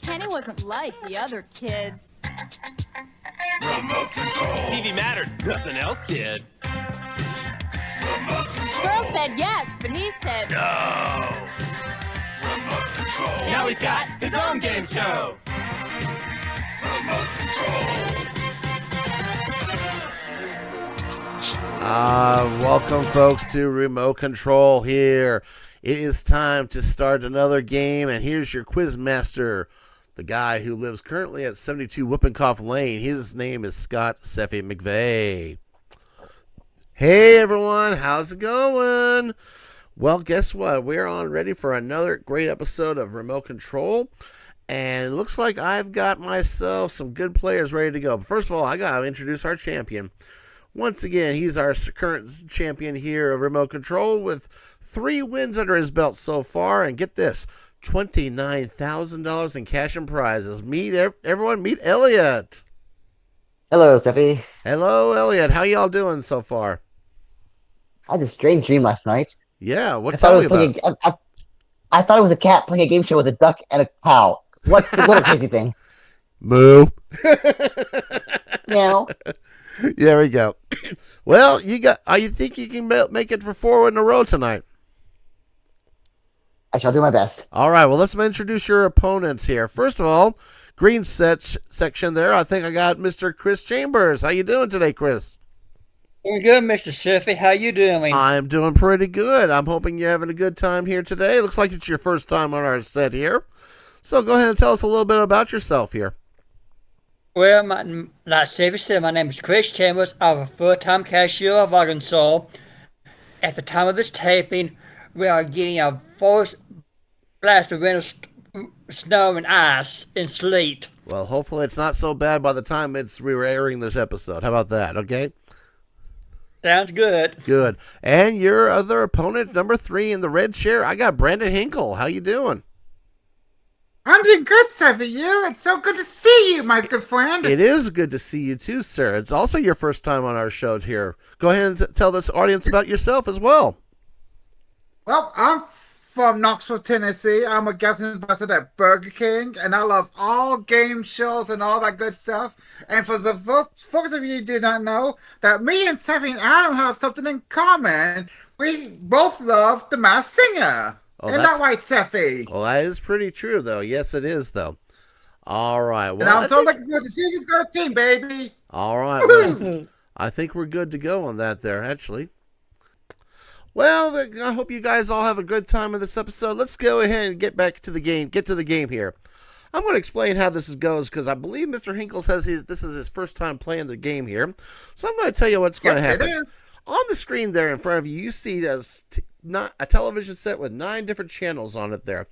Kenny wasn't like the other kids. Remote control. TV mattered. Nothing else did. Remote control. Girl said yes, but he said No. Remote control. Now he's got his own game show. Remote control. Welcome folks to Remote Control here. It is time to start another game, and here's your quiz master, the guy who lives currently at 72 Whoopincoff Lane. His name is Scott Seffy McVeigh. Hey everyone, how's it going? Well, guess what? We're on ready for another great episode of Remote Control, and it looks like I've got myself some good players ready to go. But first of all, I got to introduce our champion. Once again, he's our current champion here of Remote Control with 3 wins under his belt so far. And get this, $29,000 in cash and prizes. Everyone, meet Elliot. Hello, Steffi. Hello, Elliot. How y'all doing so far? I had a strange dream last night. Yeah, what I thought, tell it me was about? I thought it was a cat playing a game show with a duck and a cow. What a crazy thing. Moo. Meow. There we go. Well, you think you can make it for 4 in a row tonight? I shall do my best. All right, well, let's introduce your opponents here. First of all, green section there, I think I got Mr. Chris Chambers. How you doing today, Chris? Doing good, Mr. Siffy. How you doing? I'm doing pretty good. I'm hoping you're having a good time here today. Looks like it's your first time on our set here. So go ahead and tell us a little bit about yourself here. Well, like Siffy said, my name is Chris Chambers. I'm a full-time cashier of Arkansas. At the time of this taping, we are getting a forest blast of winter snow and ice and sleet. Well, hopefully it's not so bad by the time we were airing this episode. How about that, okay? Sounds good. Good. And your other opponent, number 3 in the red chair, I got Brandon Hinkle. How you doing? I'm doing good, Steffi. It's so good to see you, my good friend. It is good to see you too, sir. It's also your first time on our show here. Go ahead and tell this audience about yourself as well. Well, I'm from Knoxville, Tennessee. I'm a guest ambassador at Burger King, and I love all game shows and all that good stuff. And for the folks of you who do not know, that me and Steffi and Adam have something in common. We both love The Masked Singer. Oh, Isn't that right, Steffi? Well, that is pretty true, though. Yes, it is, though. All right. Well, and I'm so looking forward to season 13, baby. All right. Well, I think we're good to go on that there, actually. Well, I hope you guys all have a good time in this episode. Let's go ahead and get back to the game. Get to the game here. I'm going to explain how this goes because I believe Mr. Hinkle says this is his first time playing the game here. So I'm going to tell you what's going to happen. It is. On the screen there in front of you, you see a television set with 9 different channels on it there.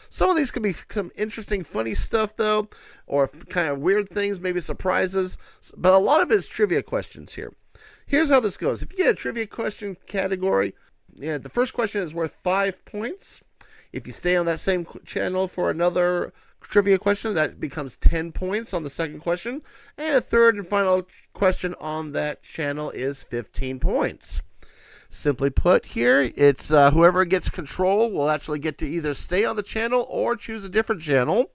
Some of these can be some interesting, funny stuff, though, or kind of weird things, maybe surprises. But a lot of it is trivia questions here. Here's how this goes. If you get a trivia question category, the first question is worth 5 points. If you stay on that same channel for another trivia question, that becomes 10 points on the second question. And the third and final question on that channel is 15 points. Simply put here, it's whoever gets control will actually get to either stay on the channel or choose a different channel.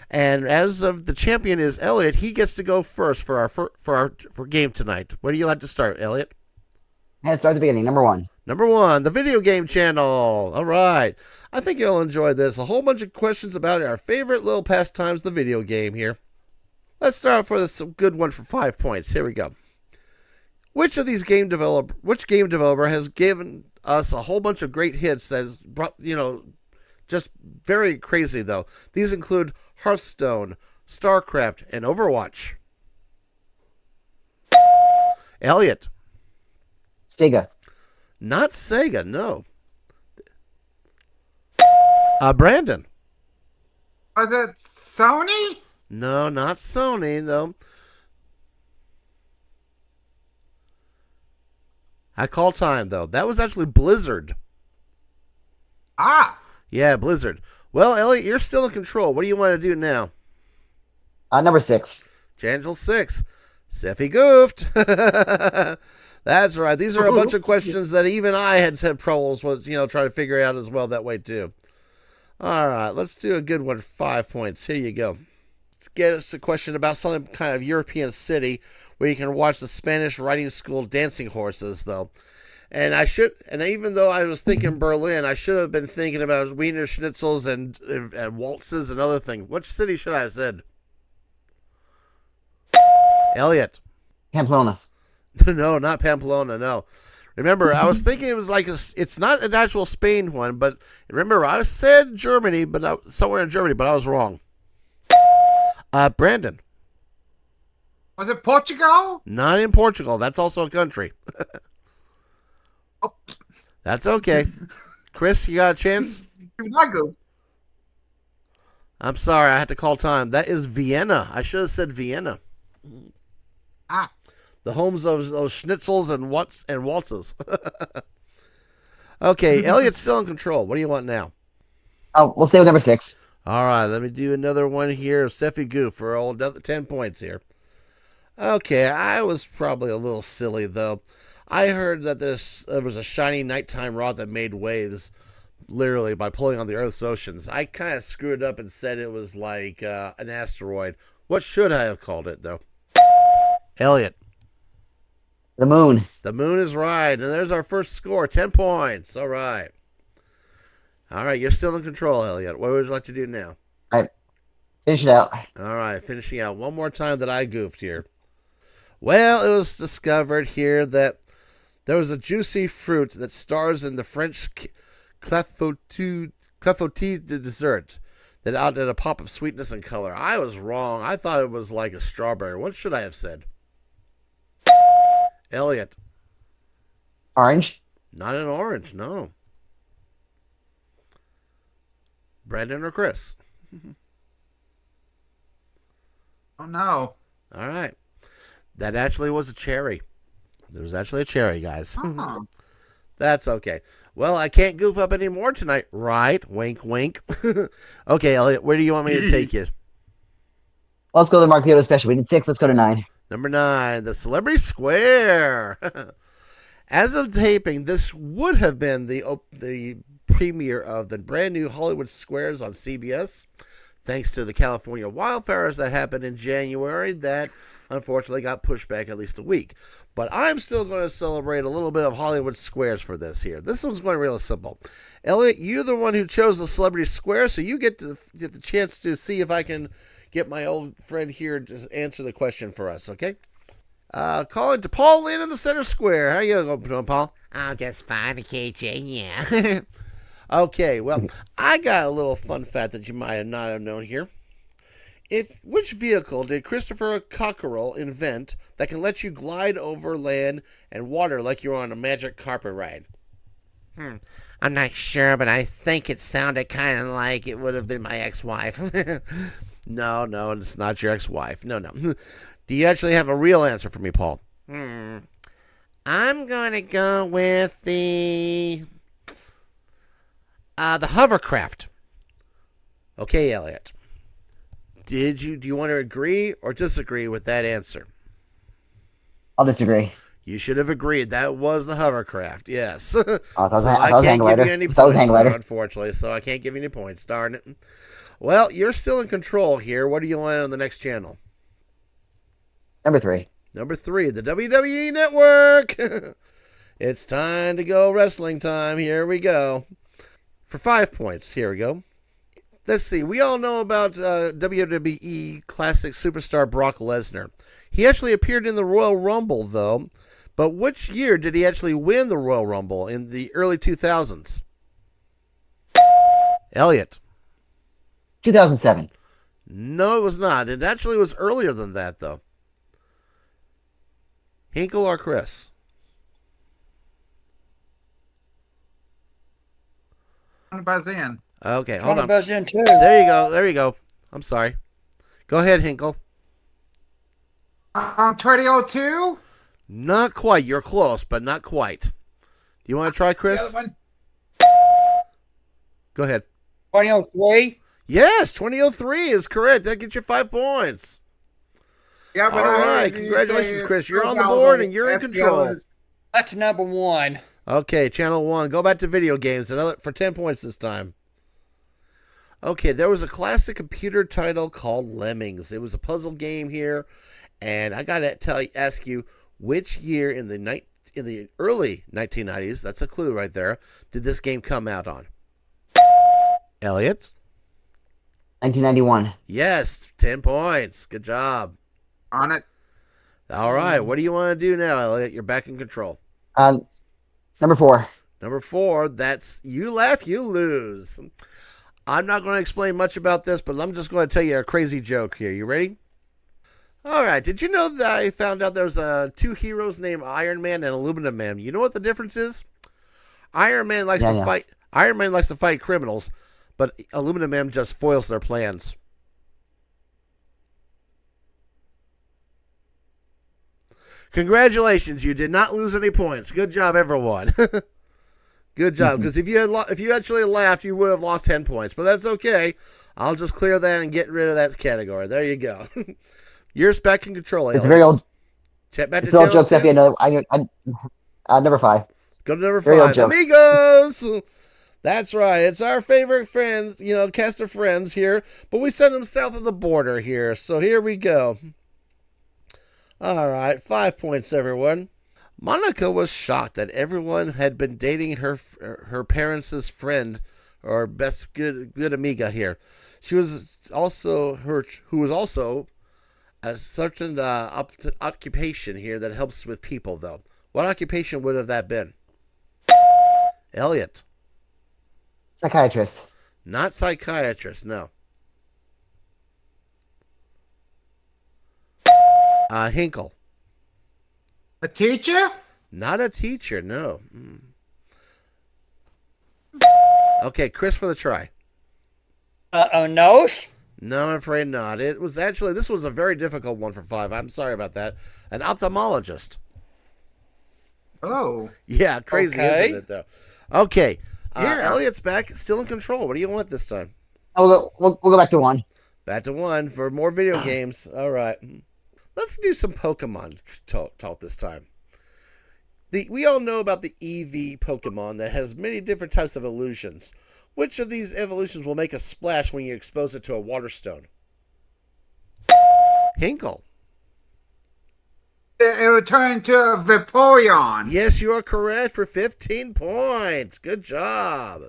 And as of the champion is Elliot, he gets to go first for our game tonight. Where do you like to start, Elliot? And start at the beginning. Number 1. Number 1, the video game channel. All right. I think you'll enjoy this. A whole bunch of questions about our favorite little pastimes, the video game here. Let's start off with a good one for 5 points. Here we go. Which game developer has given us a whole bunch of great hits that has brought, just very crazy, though. These include Hearthstone, StarCraft, and Overwatch. Elliot. Sega. Not Sega, no. Brandon. Was it Sony? No, not Sony, though. I call time, though. That was actually Blizzard. Ah. Yeah, Blizzard. Well, Elliot, you're still in control. What do you want to do now? Number 6. Channel 6. Seffy goofed. That's right. These are a bunch of questions that even I had troubles with, trying to figure out as well that way, too. All right, let's do a good one. 5 points. Here you go. Let's get us a question about some kind of European city where you can watch the Spanish riding school dancing horses, though. And even though I was thinking Berlin, I should have been thinking about Wiener Schnitzels and waltzes and other things. Which city should I have said? Elliot. Pamplona. No, not Pamplona, no. Remember, I was thinking it was like it's not an actual Spain one, but remember, I said Germany, but somewhere in Germany, but I was wrong. Brandon. Was it Portugal? Not in Portugal. That's also a country. Oh, That's okay. Chris, you got a chance? I go. I'm sorry, I had to call time. That is Vienna. I should have said Vienna. Ah. The homes of those schnitzels and waltzes. Okay, Elliot's still in control. What do you want now? Oh, we'll stay with number 6. All right, let me do another one here. Steffi Goof for another 10 points here. Okay, I was probably a little silly, though. I heard that there was a shiny nighttime rod that made waves, literally, by pulling on the Earth's oceans. I kind of screwed up and said it was like an asteroid. What should I have called it, though? Elliot. The moon. The moon is right, and there's our first score, 10 points. All right. All right, you're still in control, Elliot. What would you like to do now? All right. Finish it out. All right, finishing out one more time that I goofed here. Well, it was discovered here that there was a juicy fruit that stars in the French clafoutis dessert that added a pop of sweetness and color. I was wrong. I thought it was like a strawberry. What should I have said? Elliot. Orange. Not an orange, no. Brandon or Chris? Oh no. All right. That actually was a cherry. There was actually a cherry, guys. Oh. That's okay. Well, I can't goof up anymore tonight, right? Wink, wink. Okay, Elliot, where do you want me to take you? Let's go to the Mark Theodore special. We did 6. Let's go to 9. Number 9, the Celebrity Square. As of taping, this would have been the premiere of the brand new Hollywood Squares on CBS. Thanks to the California wildfires that happened in January that unfortunately got pushed back at least a week. But I'm still going to celebrate a little bit of Hollywood Squares for this here. This one's going real simple. Elliot, you're the one who chose the Celebrity Square, so you get the chance to see if I can get my old friend here to answer the question for us, okay? Calling to Paul Lynn in the center square. How you doing, Paul? Oh, just fine, KJ, yeah. Okay, well, I got a little fun fact that you might not have known here. Which vehicle did Christopher Cockerell invent that can let you glide over land and water like you're on a magic carpet ride? I'm not sure, but I think it sounded kind of like it would have been my ex-wife. No, it's not your ex-wife. No. Do you actually have a real answer for me, Paul? I'm going to go with the hovercraft. Okay, Elliot. Do you want to agree or disagree with that answer? I'll disagree. You should have agreed. That was the hovercraft, yes. I So I can't give you any points, unfortunately, so I can't give you any points. Darn it. Well, you're still in control here. What do you want on the next channel? Number 3. Number 3, the WWE Network. It's time to go wrestling time. Here we go. For 5 points, here we go. Let's see. We all know about WWE classic superstar Brock Lesnar. He actually appeared in the Royal Rumble, though. But which year did he actually win the Royal Rumble? In the early 2000s? Elliot. 2007. No, it was not. It actually was earlier than that, though. Hinkle or Chris? Buzz in. Okay, hold on. Buzz in too. There you go. I'm sorry. Go ahead, Hinkle. 2002. Not quite. You're close, but not quite. Do you want to try, Chris? Go ahead. 2003. Yes, 2003 is correct. That gets you 5 points. Yeah, but All right, congratulations, Chris. You're on the board and you're in control. That's number 1. Okay, Channel 1. Go back to video games for 10 points this time. Okay, there was a classic computer title called Lemmings. It was a puzzle game here, and I gotta ask you, which year in the early 1990s? That's a clue right there. Did this game come out on? Elliot? 1991. Yes, 10 points. Good job. On it. All right, what do you want to do now, Elliot? You're back in control. Number 4. Number 4, that's you laugh, you lose. I'm not going to explain much about this, but I'm just going to tell you a crazy joke here. You ready? All right. Did you know that I found out there's two heroes named Iron Man and Aluminum Man? You know what the difference is? Iron Man likes to fight. Iron Man likes to fight criminals, but Aluminum Man just foils their plans. Congratulations, you did not lose any points. Good job, everyone. Good job, because if you actually laughed, you would have lost 10 points. But that's okay. I'll just clear that and get rid of that category. There you go. You're back in control, Elliot. It's very old. Check back to It's all jokes. Number 5. Go to number 5. Amigos! That's right. It's our favorite friends, cast of friends here. But we send them south of the border here. So here we go. All right. 5 points, everyone. Monica was shocked that everyone had been dating her parents' friend or best good amiga here. She was also who was also a certain occupation here that helps with people, though. What occupation would have that been? Elliot. Psychiatrist. Not psychiatrist, no. Hinkle. A teacher? Not a teacher, no. Okay, Chris for the try. A nose? No, I'm afraid not. It was actually, this was a very difficult one for 5. I'm sorry about that. An ophthalmologist. Oh. Yeah, crazy, isn't it, though? Okay. Yeah. Elliot's back, still in control. What do you want this time? We'll go back to 1. Back to 1 for more video games. All right. Let's do some Pokemon talk this time. We all know about the EV Pokemon that has many different types of evolutions. Which of these evolutions will make a splash when you expose it to a water stone? Hinkle. It will turn into a Vaporeon. Yes, you are correct for 15 points. Good job.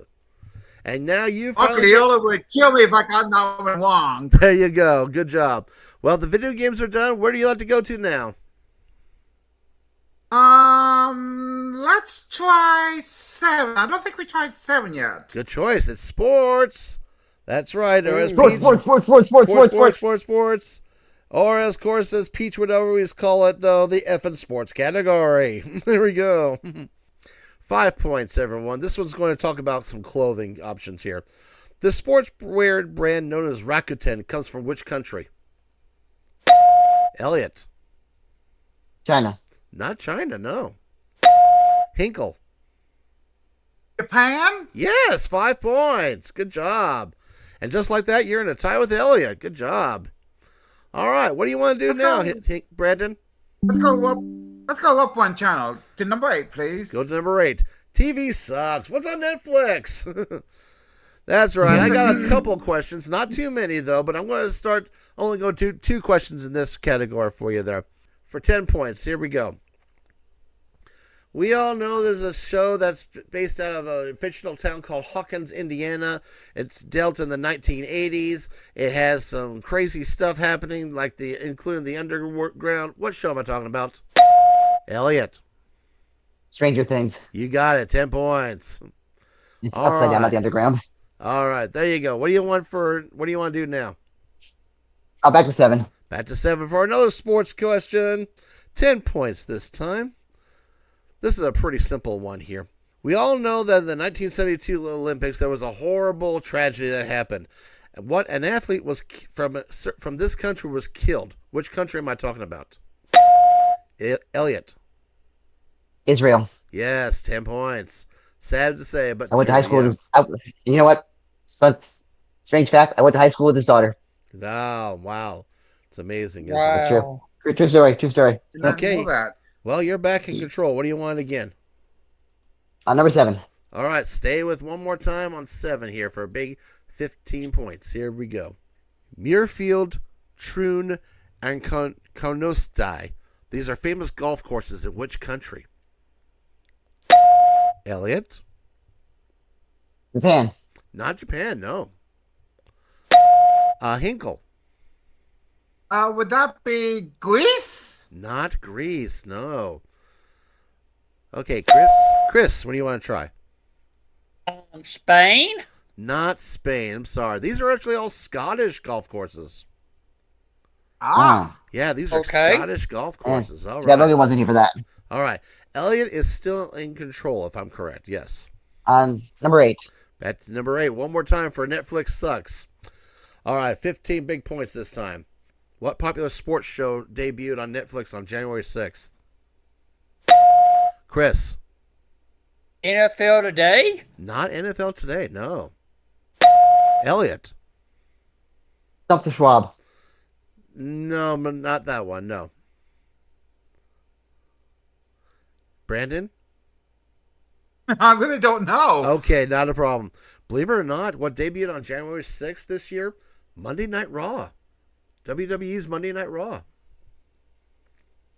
And now you Uncle Yola would kill me if I got that one wrong. There you go. Good job. Well, the video games are done. Where do you like to go to now? Let's try 7. I don't think we tried 7 yet. Good choice. It's sports. That's right. Or as Sports. Or as course as Peach would always call it, though, the effing sports category. There we go. 5 points, everyone. This one's going to talk about some clothing options here. The sportswear brand known as Rakuten comes from which country? Elliot. China. Not China, no. Hinkle. Japan? Yes, 5 points. Good job. And just like that, you're in a tie with Elliot. Good job. All right, what do you want to do now, Brandon? Let's go up one channel to number 8, please. Go to number 8. TV sucks. What's on Netflix? That's right. I got a couple questions. Not too many, though, but I'm going to only go to 2 questions in this category for you there. For 10 points. Here we go. We all know there's a show that's based out of a fictional town called Hawkins, Indiana. It's dealt in the 1980s. It has some crazy stuff happening, including the underground. What show am I talking about? Elliot. Stranger Things. You got it. 10 points. It's upside down, not the underground. All right, there you go. What do you want to do now? Back to 7. Back to 7 for another sports question. 10 points this time. This is a pretty simple one here. We all know that in the 1972 Olympics, there was a horrible tragedy that happened. What an athlete was from this country was killed. Which country am I talking about? Elliot. Israel. Yes, 10 points. Sad to say, but I went to high school with his. You know what? Strange fact. I went to high school with his daughter. Oh, wow. It's amazing. Isn't Wow. True. True story. True story. Did not Okay. know that. Well, you're back in control. What do you want again? Number 7. All right, stay with one more time on 7 here for a big 15 points. Here we go. Muirfield, Troon, and Carnoustie. These are famous golf courses in which country? Elliot? Japan. Not Japan, no. Hinkle? Would that be Greece? Not Greece, no. Okay, Chris. Chris, what do you want to try? Spain? Not Spain. I'm sorry. These are actually all Scottish golf courses. Ah. Yeah, these are Okay. Scottish golf courses. All Yeah, right. Logan wasn't here for that. All right. Elliot is still in control, if I'm correct. Yes. Number 8. Back to number 8. One more time for Netflix Sucks. All right. 15 big points this time. What popular sports show debuted on Netflix on January 6th? Chris. NFL Today? Not NFL Today. No. Elliot. Dr. Schwab. No, not that one. No. Brandon? I really don't know. Okay, not a problem. Believe it or not, what debuted on January 6th this year? Monday Night Raw. WWE's Monday Night Raw.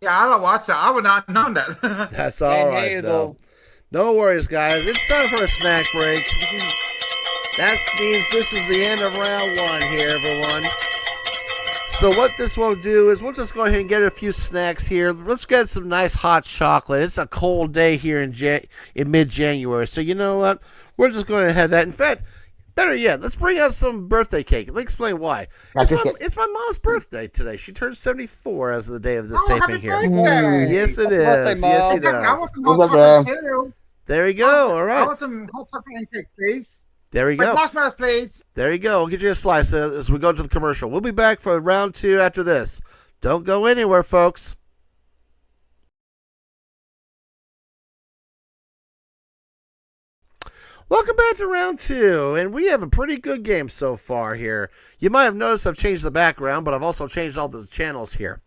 Yeah, I don't watch that. I would not have known that. That's all Me right, neither. though. No worries, guys. It's time for a snack break. That means this is the end of round 1 here, everyone. So what this will do is we'll just go ahead and get a few snacks here. Let's get some nice hot chocolate. It's a cold day here in mid-January. So you know what? We're just going to have that. In fact, better yet, let's bring out some birthday cake. Let me explain why. It's my mom's birthday today. She turned 74 as of the day of this happy taping here. birthday. Yes, it Birthday, is. Yes, Mom. it I want does. some hot Look chocolate at too. There you go. All I right. want some hot chocolate and cake, please. There you With go. marshmallows, please. There you go. We'll get you a slice as we go to the commercial. We'll be back for round 2 after this. Don't go anywhere, folks. Welcome back to round 2, and we have a pretty good game so far here. You might have noticed I've changed the background, but I've also changed all the channels here.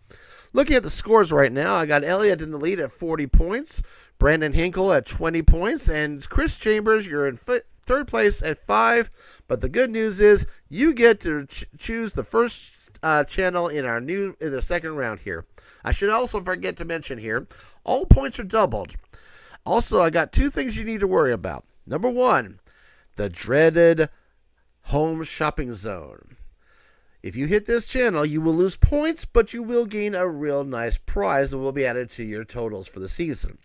Looking at the scores right now, I got Elliot in the lead at 40 points, Brandon Hinkle at 20 points, and Chris Chambers, you're in third place at 5. But the good news is you get to choose the first channel in the second round here. I should also forget to mention here, all points are doubled. Also, I got 2 things you need to worry about. Number 1, the dreaded home shopping zone. If you hit this channel, you will lose points, but you will gain a real nice prize that will be added to your totals for the season.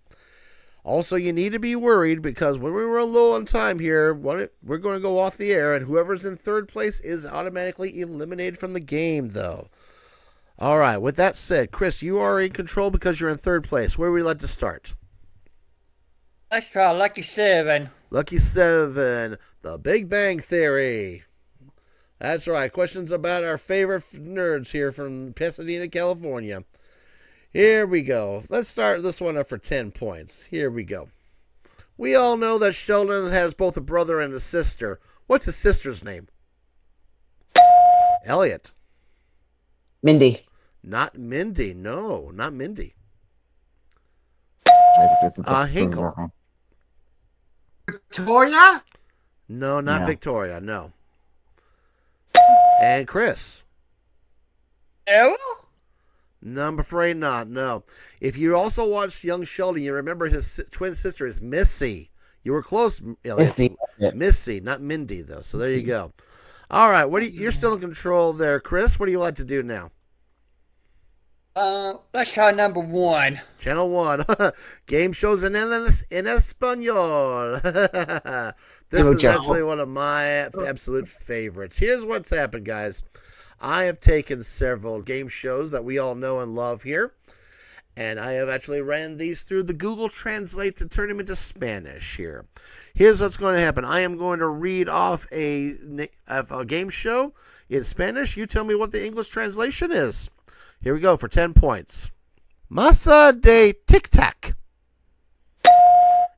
Also, you need to be worried because when we run low on time here, we're going to go off the air, and whoever's in third place is automatically eliminated from the game, though. All right, with that said, Chris, you are in control because you're in third place. Where would you like to start? Let's try Lucky 7. Lucky 7, The Big Bang Theory. That's right, questions about our favorite nerds here from Pasadena, California. Here we go. Let's start this one up for 10 points. Here we go. We all know that Sheldon has both a brother and a sister. What's his sister's name? Elliot. Mindy. Not Mindy. No, not Mindy. Hinkle. Victoria? No, not No. Victoria. No. And Chris. Errol? No, I'm afraid not. No. If you also watched Young Sheldon, you remember his twin sister is Missy. You were close, Elliot. Missy. Yeah. Missy, not Mindy, though. So there you go. All right. You're still in control there, Chris. What do you like to do now? Let's try number 1. Channel 1. Game shows in Espanol. This is actually one of my absolute favorites. Here's what's happened, guys. I have taken several game shows that we all know and love here, and I have actually ran these through the Google Translate to turn them into Spanish here. Here's what's going to happen. I am going to read off a game show in Spanish. You tell me what the English translation is. Here we go for 10 points. Masa de tic-tac.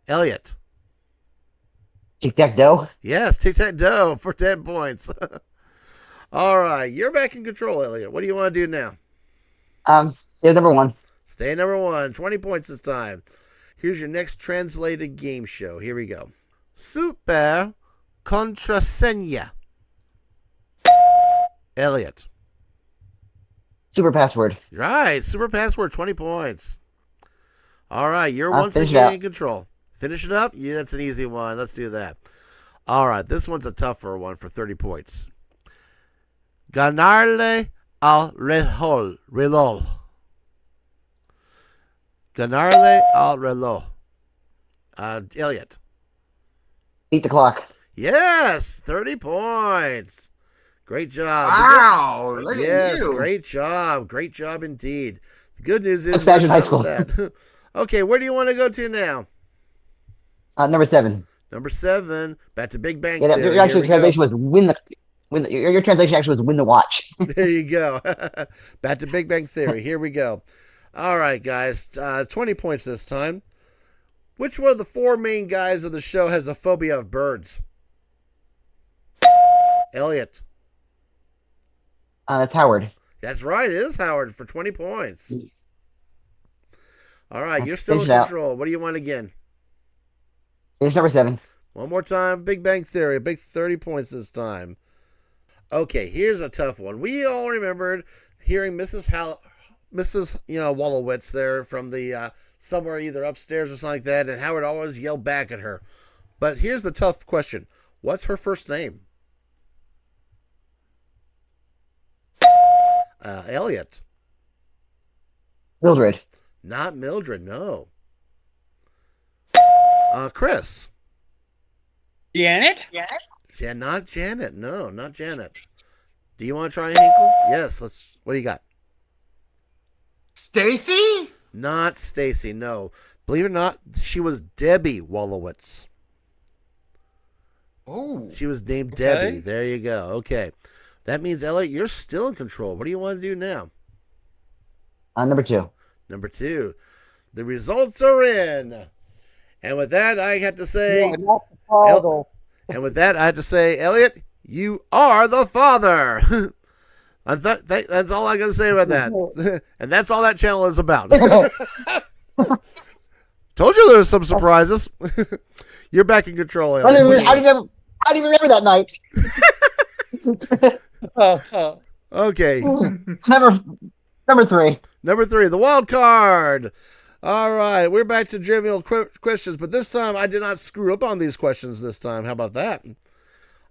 Elliot. Tic-tac-toe. Yes, tic-tac-toe for 10 points. All right, you're back in control, Elliot. What do you want to do now? Stay number 1. Stay number 1. 20 points this time. Here's your next translated game show. Here we go. Super contraseña. Elliot. Super password. Right. Super password, 20 points. All right. You're I'll once finish it again out. in control. Finish it up? Yeah, that's an easy one. Let's do that. All right. This one's a tougher one for 30 points. Ganarle al reloj. Ganarle al reloj. Elliot. Beat the clock. Yes, 30 points. Great job. Wow, look at Yes, you. great job. Great job indeed. The good news is That's back we're in high done with school. that. Okay, where do you want to go to now? Number 7. Number 7, back to Big Bang Yeah, Theory. your Here actual we go. translation was your translation actually was win the watch. There you go. Back to Big Bang Theory. Here we go. All right, guys. 20 points this time. Which one of the 4 main guys of the show has a phobia of birds? Elliot. That's Howard. That's right. It is Howard for 20 points. All right. You're still Finish in it out. control. What do you want again? Finish number 7. One more time. Big Bang Theory. A big 30 points this time. Okay. Here's a tough one. We all remembered hearing Mrs. Wolowitz there from the somewhere either upstairs or something like that, and Howard always yelled back at her. But here's the tough question. What's her first name? Elliot. Mildred. Not Mildred, no. Chris. Janet? Not Janet. No, not Janet. Do you want to try Hinkle? Yes, let's. What do you got? Stacy? Not Stacy, no. Believe it or not, she was Debbie Wolowitz. Oh. She was named Okay. Debbie. There you go. Okay. That means, Elliot, you're still in control. What do you want to do now? Number 2. Number 2. The results are in. And with that, I have to say... And with that, I have to say, Elliot, you are the father. That's all I got to say about that. And that's all that channel is about. Told you there was some surprises. You're back in control, I Elliot. don't even remember that night. Okay. Number 3. Number 3, the wild card. All right, we're back to trivial questions, but this time I did not screw up on these questions this time. How about that?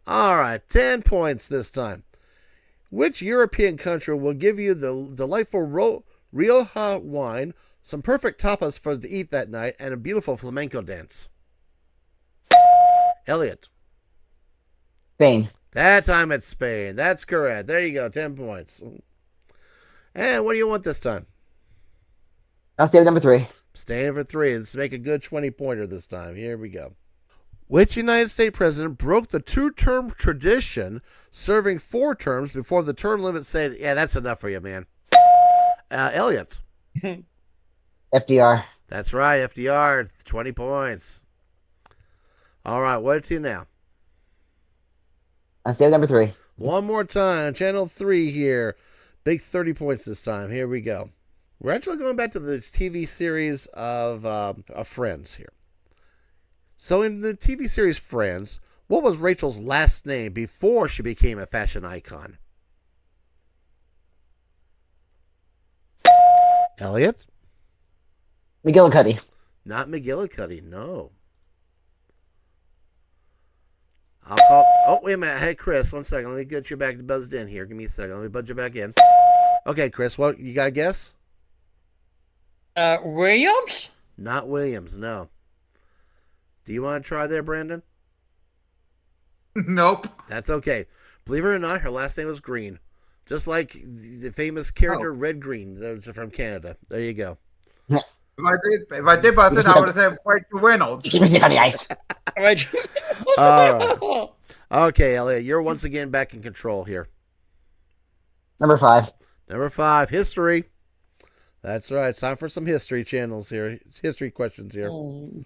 All right, 10 points this time. Which European country will give you the delightful Rioja wine, some perfect tapas for to eat that night, and a beautiful flamenco dance? Elliot. Spain. That time it's Spain. That's correct. There you go, 10 points. And what do you want this time? I'll stay with number 3. Staying for 3. Let's make a good 20-pointer this time. Here we go. Which United States president broke the 2-term tradition, serving 4 terms before the term limit said, yeah, that's enough for you, man? Elliot. FDR. That's right, FDR. 20 points. All right, what's you now? I'll stay with number 3. One more time. Channel 3 here. Big 30 points this time. Here we go. We're actually going back to the TV series of Friends here. So in the TV series Friends, what was Rachel's last name before she became a fashion icon? Elliot? McGillicuddy. Not McGillicuddy, no. I'll call... Oh, wait a minute. Hey, Chris, 1 second. Let me get you back buzzed in here. Give me a second. Let me buzz you back in. Okay, Chris, what you got a guess? Williams? Not Williams, no. Do you want to try there, Brandon? Nope. That's okay. Believe it or not, her last name was Green. Just like the famous character Red Green. That's from Canada. There you go. If I did bust it, I would have said Rachel Reynolds. Keep it on the ice. All right. Okay, Elliot, you're once again back in control here. Number 5. Number 5, history. That's right. It's time for some history channels here. History questions here. All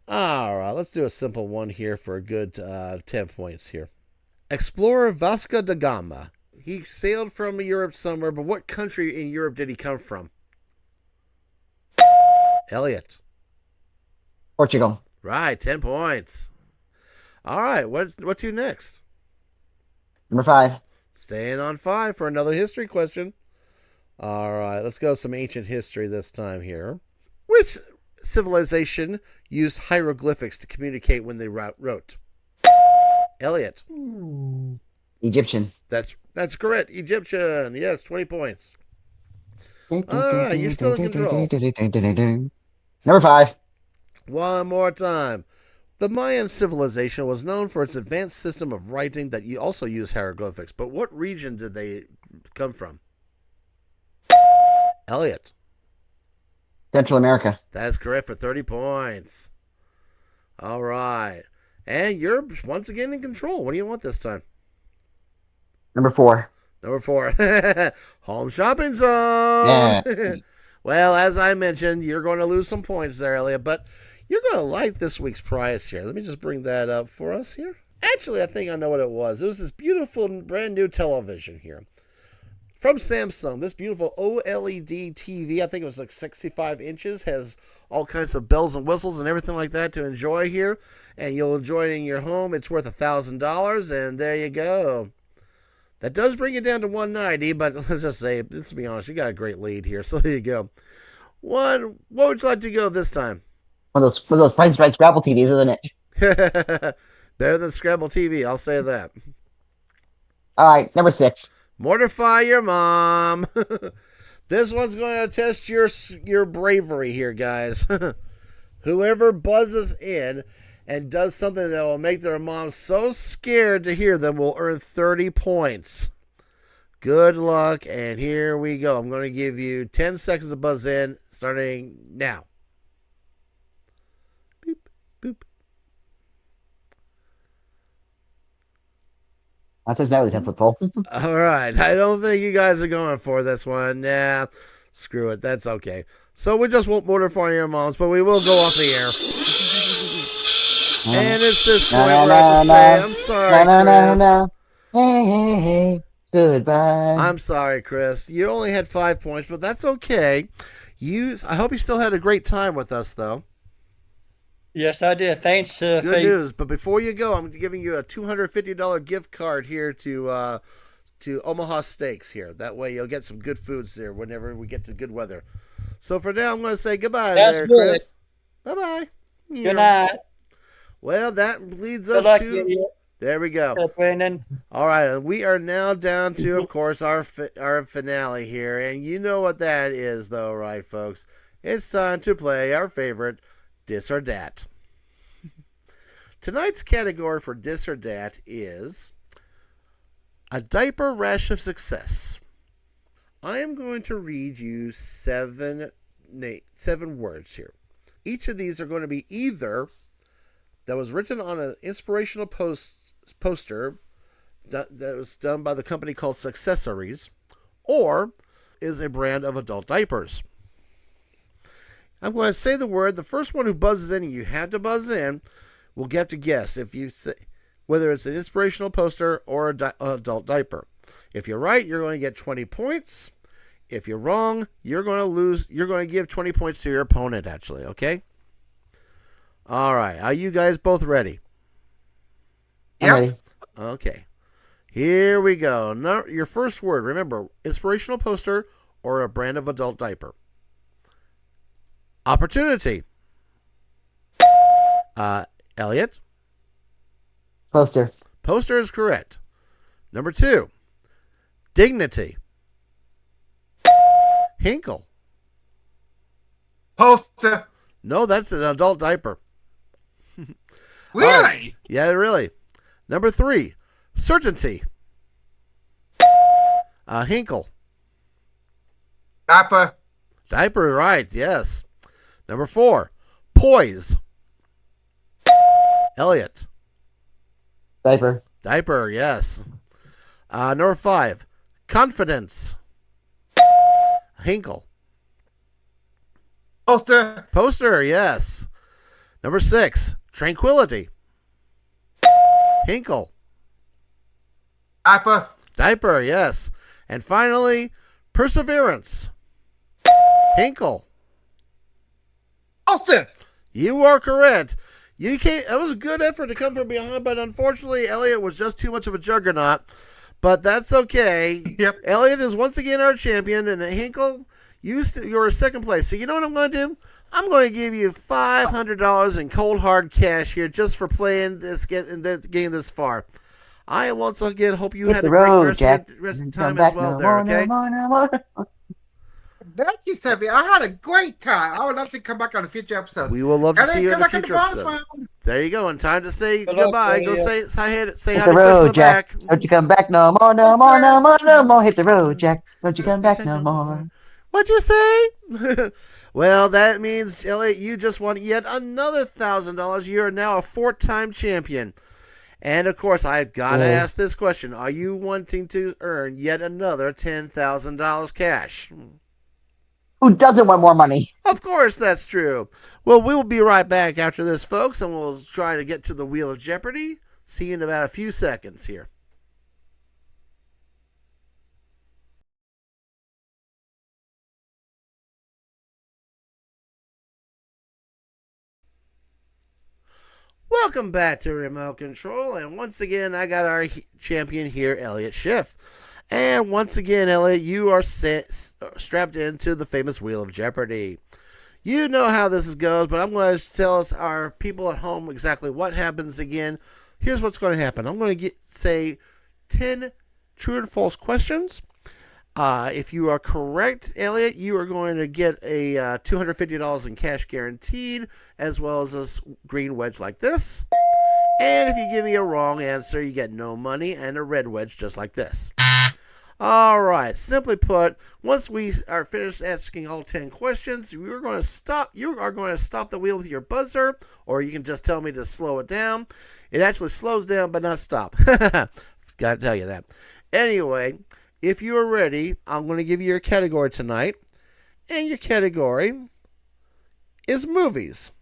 right. Let's do a simple one here for a good 10 points here. Explorer Vasco da Gama. He sailed from Europe somewhere, but what country in Europe did he come from? Elliot. Portugal. Right. 10 points. All right. What's you next? Number 5. Staying on 5 for another history question. All right, let's go some ancient history this time here. Which civilization used hieroglyphics to communicate when they wrote? Elliot. Egyptian. That's correct. Egyptian. Yes, 20 points. All right, you're still in control. Number 5. One more time. The Mayan civilization was known for its advanced system of writing that you also use hieroglyphics. But what region did they come from? Elliot. Central America. That's correct for 30 points. All right. And you're once again in control. What do you want this time? Number 4. Number 4. Home shopping zone. Yeah. Well, as I mentioned, you're going to lose some points there, Elliot, but you're going to like this week's prize here. Let me just bring that up for us here. Actually, I think I know what it was. It was this beautiful brand new television here from Samsung. This beautiful OLED TV, I think it was like 65 inches, has all kinds of bells and whistles and everything like that to enjoy here. And you'll enjoy it in your home. It's worth $1,000, and there you go. That does bring it down to 190, but let's just say, let's be honest, you got a great lead here. So there you go. What would you like to go this time? One of those Price Right Scrabble TVs, isn't it? Better than Scrabble TV, I'll say that. All right, number 6. Mortify your mom. This one's going to test your bravery here, guys. Whoever buzzes in and does something that will make their mom so scared to hear them will earn 30 points. Good luck, and here we go. I'm going to give you 10 seconds to buzz in, starting now. Boop, boop. I'll touch that with a 10-foot pole. All right. I don't think you guys are going for this one. Nah, screw it. That's okay. So we just won't mortify your moms, but we will go off the air. And it's this point where I have to say, I'm sorry, Chris. Hey, goodbye. I'm sorry, Chris. You only had 5 points, but that's okay. I hope you still had a great time with us, though. Yes, I did. Thanks. Good news. But before you go, I'm giving you a $250 gift card here to Omaha Steaks here. That way you'll get some good foods there whenever we get to good weather. So for now, I'm going to say goodbye there, Chris. Bye-bye. Good night. Well, that leads Good us luck, to... idiot. There we go. Brandon. All right, and we are now down to, of course, our finale here. And you know what that is, though, right, folks? It's time to play our favorite Dis or Dat. Tonight's category for Dis or Dat is a diaper rash of success. I am going to read you seven words here. Each of these are going to be either that was written on an inspirational poster that was done by the company called Successories, or is a brand of adult diapers. I'm going to say the word. The first one who buzzes in, and you have to buzz in, will get to guess if you say whether it's an inspirational poster or an adult diaper. If you're right, you're going to get 20 points. If you're wrong, you're going to lose. You're going to give 20 points to your opponent, actually, okay? All right. Are you guys both ready? I'm ready. Okay. Here we go. Now, your first word, remember, inspirational poster or a brand of adult diaper. Opportunity. Elliot? Poster. Poster is correct. Number 2. Dignity. Hinkle. Poster. No, that's an adult diaper. Really? Right. Yeah, really. Number 3. Certainty. Hinkle. Diaper. Diaper, right, yes. Number 4. Poise. Elliot. Diaper. Diaper, yes. Number 5. Confidence. Hinkle. Poster. Poster, yes. Number 6. Tranquility. Hinkle. Diaper. Diaper, yes. And finally, perseverance. Hinkle. Poster. You are correct. You can't. That was a good effort to come from behind, but unfortunately, Elliot was just too much of a juggernaut. But that's okay. Yep. Elliot is once again our champion, and Hinkle, you're second place. So you know what I'm going to do? I'm going to give you $500 in cold hard cash here just for playing this game this far. I once again hope you Hit had the a great road, rest Jack. of your Come time back as well no there, more, okay? no more. Thank you, Sevi. I had a great time. I would love to come back on a future episode. We will love to And then see you in come a back on the future bonus episode. round. There you go, and time to say Good luck, goodbye. Go Elliot. say Hit hi the to Chris in road, the Jack. back. Don't you come back no more, no more, no more, no more. Hit the road, Jack. Don't you come back no more. What'd you say? Well, that means, Elliot, you just won yet another $1,000. You are now a 4-time champion. And, of course, I've got to ask this question. Are you wanting to earn yet another $10,000 cash? Who doesn't want more money? Of course that's true. Well, we will be right back after this, folks, and we'll try to get to the Wheel of Jeopardy. See you in about a few seconds here. Welcome back to Remote Control, and once again, I got our champion here, Elliot Schiff. And once again, Elliot, you are strapped into the famous Wheel of Jeopardy. You know how this goes, but I'm going to tell us, our people at home, exactly what happens again. Here's what's going to happen. I'm going to say 10 true and false questions. If you are correct, Elliot, you are going to get a $250 in cash guaranteed, as well as a green wedge like this. And if you give me a wrong answer, you get no money and a red wedge just like this. All right. Simply put, once we are finished asking all 10 questions, you're going to stop. You are going to stop the wheel with your buzzer, or you can just tell me to slow it down. It actually slows down, but not stop. Got to tell you that. Anyway, if you are ready, I'm going to give you your category tonight, and your category is movies.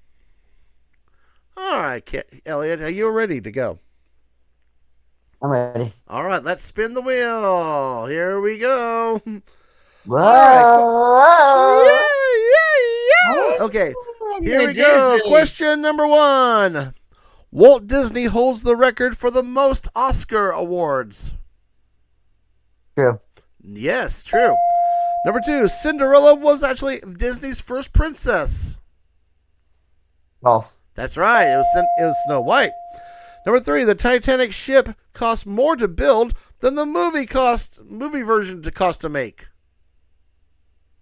All right, Elliot, are you ready to go? I'm ready. All right, let's spin the wheel. Here we go. Whoa! All right. Okay, here we go. Disney. Question number 1. Walt Disney holds the record for the most Oscar awards. True. Yes, true. Number 2, Cinderella was actually Disney's first princess. False. That's right. It was Snow White. Number 3, the Titanic ship cost more to build than the movie version cost to make.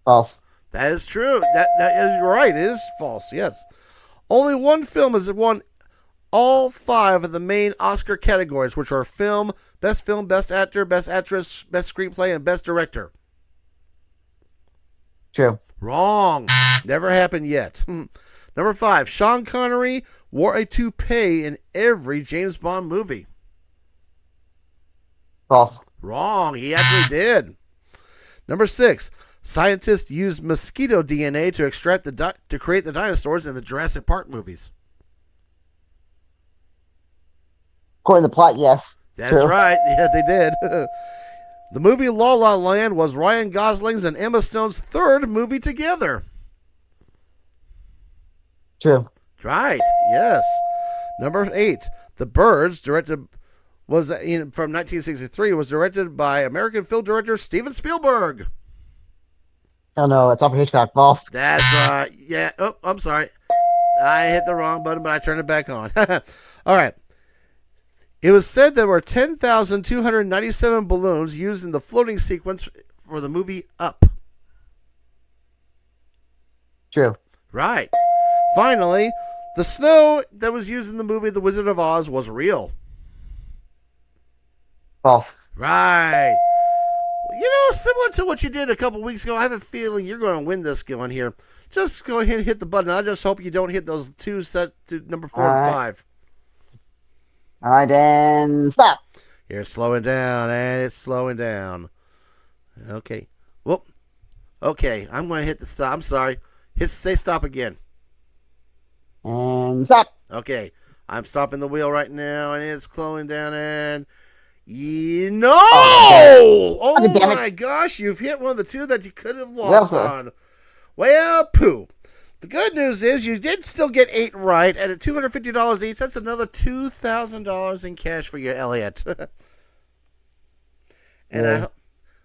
False. That is true. That is right. It is false. Yes. Only one film has won all 5 of the main Oscar categories, which are film, best actor, best actress, best screenplay, and best director. True. Wrong. Never happened yet. Number 5, Sean Connery wore a toupee in every James Bond movie. False. Wrong. He actually did. Number 6, scientists used mosquito DNA to extract to create the dinosaurs in the Jurassic Park movies. According to the plot, yes. That's True. right. Yeah, they did. The movie La La Land was Ryan Gosling's and Emma Stone's 3rd movie together. True. Right. Yes. Number 8, The Birds, from 1963, was directed by American film director Steven Spielberg. Oh no, it's Alfred Hitchcock. False. That's right. Yeah. Oh, I'm sorry. I hit the wrong button, but I turned it back on. All right. It was said there were 10,297 balloons used in the floating sequence for the movie Up. True. Right. Finally, the snow that was used in the movie The Wizard of Oz was real. False. Right. Similar to what you did a couple weeks ago, I have a feeling you're going to win this one here. Just go ahead and hit the button. I just hope you don't hit those 2 set to number 4 All and right. 5. All right, and stop. Here, it's slowing down, and it's slowing down. Okay. Whoop. Okay, I'm going to hit the stop. I'm sorry. Say stop again. And stop. Okay, I'm stopping the wheel right now, and it's slowing down, and... No! Oh, damn it. my gosh, you've hit one of the 2 that you could have Well, lost sir. on. Well, poo. The good news is you did still get 8 right, and at $250 each, that's another $2,000 in cash for you, Elliot. And Yeah.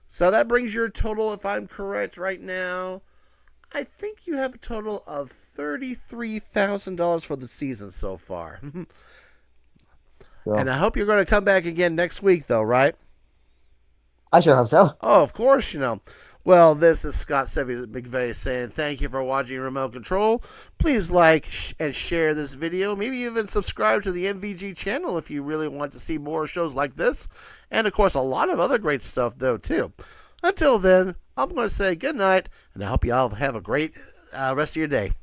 so that brings your total, if I'm correct right now, I think you have a total of $33,000 for the season so far. So, And I hope you're going to come back again next week, though, right? I sure hope so. Oh, of course, you know. Well, this is Scott Sevy McVeigh saying thank you for watching Remote Control. Please like and share this video. Maybe even subscribe to the MVG channel if you really want to see more shows like this. And, of course, a lot of other great stuff, though, too. Until then, I'm going to say good night, and I hope you all have a great rest of your day.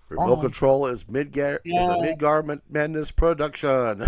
Remote Bye. Control is a Mid-Garment Madness production.